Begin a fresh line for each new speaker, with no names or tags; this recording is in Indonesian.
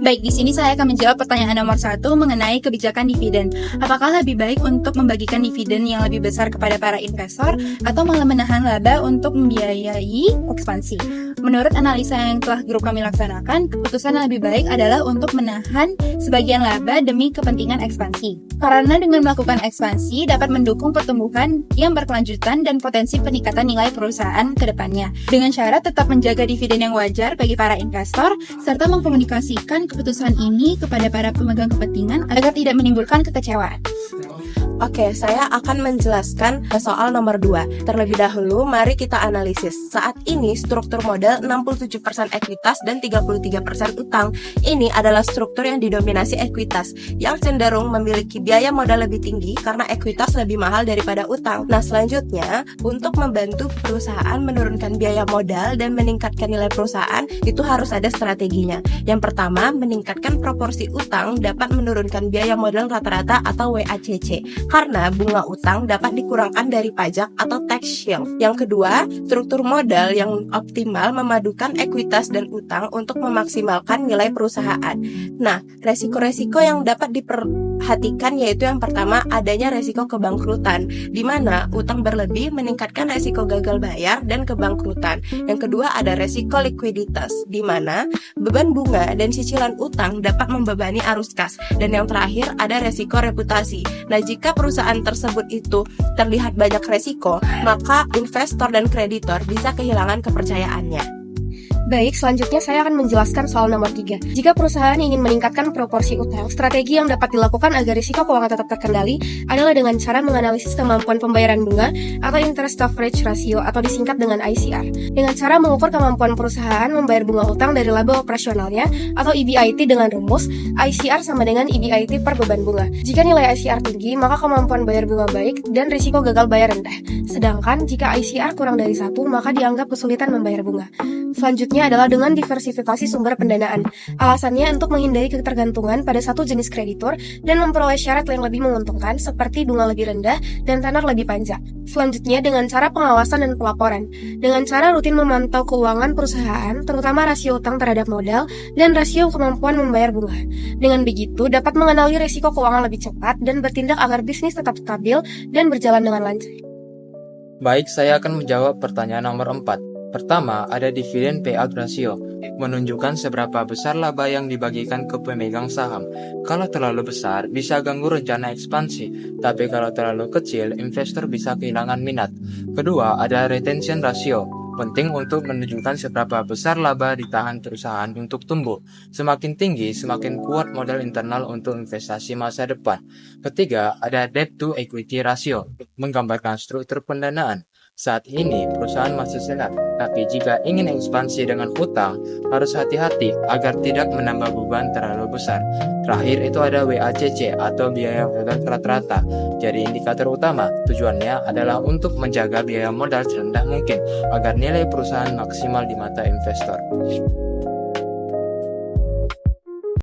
Baik, di sini saya akan menjawab pertanyaan nomor 1 mengenai kebijakan dividen. Apakah lebih baik untuk membagikan dividen yang lebih besar kepada para investor atau malah menahan laba untuk membiayai ekspansi? Menurut analisa yang telah grup kami laksanakan, keputusan yang lebih baik adalah untuk menahan sebagian laba demi kepentingan ekspansi. Karena dengan melakukan ekspansi dapat mendukung pertumbuhan yang berkelanjutan dan potensi peningkatan nilai perusahaan ke depannya. Dengan syarat tetap menjaga dividen yang wajar bagi para investor, serta mengkomunikasikan keputusan ini kepada para pemegang kepentingan agar tidak menimbulkan kekecewaan.
Oke, saya akan menjelaskan soal nomor 2. Terlebih dahulu, mari kita analisis. Saat ini, struktur modal 67% ekuitas dan 33% utang. Ini adalah struktur yang didominasi ekuitas, yang cenderung memiliki biaya modal lebih tinggi karena ekuitas lebih mahal daripada utang. Nah, selanjutnya, untuk membantu perusahaan menurunkan biaya modal dan meningkatkan nilai perusahaan, itu harus ada strateginya. Yang pertama, meningkatkan proporsi utang dapat menurunkan biaya modal rata-rata atau WACC. Karena bunga utang dapat dikurangkan dari pajak atau tax shield. Yang kedua, struktur modal yang optimal memadukan ekuitas dan utang untuk memaksimalkan nilai perusahaan. Nah, resiko-resiko yang dapat diperhatikan yaitu yang pertama, adanya resiko kebangkrutan, di mana utang berlebih meningkatkan resiko gagal bayar dan kebangkrutan. Yang kedua, ada resiko likuiditas, di mana beban bunga dan cicilan utang dapat membebani arus kas. Dan yang terakhir, ada resiko reputasi. Nah, jika perusahaan tersebut itu terlihat banyak resiko, maka investor dan kreditor bisa kehilangan kepercayaannya.
Baik, selanjutnya saya akan menjelaskan soal nomor 3. Jika perusahaan ingin meningkatkan proporsi utang, strategi yang dapat dilakukan agar risiko keuangan tetap terkendali adalah dengan cara menganalisis kemampuan pembayaran bunga atau interest coverage ratio atau disingkat dengan ICR. Dengan cara mengukur kemampuan perusahaan membayar bunga utang dari laba operasionalnya atau EBIT dengan rumus ICR sama dengan EBIT per beban bunga. Jika nilai ICR tinggi, maka kemampuan bayar bunga baik dan risiko gagal bayar rendah. Sedangkan jika ICR kurang dari 1, maka dianggap kesulitan membayar bunga. Selanjutnya adalah dengan diversifikasi sumber pendanaan. Alasannya untuk menghindari ketergantungan pada satu jenis kreditur dan memperoleh syarat yang lebih menguntungkan seperti bunga lebih rendah dan tenor lebih panjang. Selanjutnya dengan cara pengawasan dan pelaporan. Dengan cara rutin memantau keuangan perusahaan, terutama rasio utang terhadap modal dan rasio kemampuan membayar bunga. Dengan begitu dapat mengenali risiko keuangan lebih cepat dan bertindak agar bisnis tetap stabil dan berjalan dengan lancar.
Baik, saya akan menjawab pertanyaan nomor 4. Pertama, ada dividen payout ratio, menunjukkan seberapa besar laba yang dibagikan ke pemegang saham. Kalau terlalu besar, bisa ganggu rencana ekspansi, tapi kalau terlalu kecil, investor bisa kehilangan minat. Kedua, ada retention ratio, penting untuk menunjukkan seberapa besar laba ditahan perusahaan untuk tumbuh. Semakin tinggi, semakin kuat modal internal untuk investasi masa depan. Ketiga, ada debt to equity ratio, menggambarkan struktur pendanaan. Saat ini, perusahaan masih sehat, tapi jika ingin ekspansi dengan utang, harus hati-hati agar tidak menambah beban terlalu besar. Terakhir itu ada WACC atau biaya modal rata-rata. Jadi indikator utama, tujuannya adalah untuk menjaga biaya modal serendah mungkin agar nilai perusahaan maksimal di mata investor.